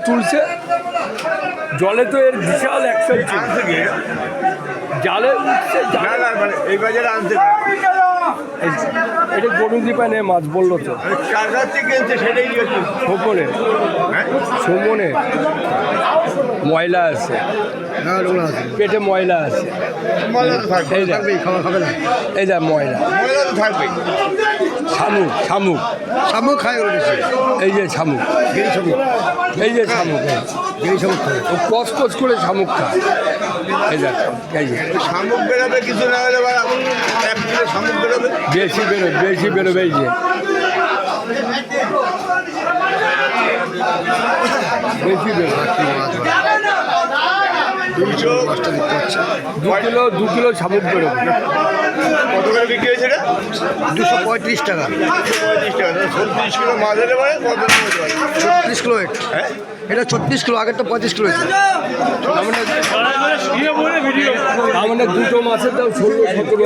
তুলছে জলে তো এর বিশাল অ্যাকশন জালে উঠছে মানে এই বাজারে আনতে এটা গরুদ্বীপা নেই মাছ বললো তো কার থেকে কিনছে সেটাই সোমনে সোমনে ময়লা আছে পেটে ময়লা আছে এই যা ময়লা থাকবে শামুক শামুক শামুক খায় ওরা বেশি। এই যে শামুক গিরি শামুক, এই যে শামুক গিরি শামুক খায়। ও কচ করে শামুক খায় এই যে এই যে শামুক বেরোবে কিছু না হলে বা এক কিলো শামুক বেরোবে বেশি বেরোবে এই যে বেশি বেরোবে মাছটা দেখতে পাচ্ছি 2 কিলো শামুক বেরোবে কত করে বিক্রি হয়েছে এটা 235 টাকা। 35 টাকা 36 কিলো মাছ হলে পরে কত দাম হতে পারে 36 কিলো এটা। এটা 36 কিলো, আগেরটা 35 কিলো হয়েছে। তার মানে দুটো মাছের দাম 16-17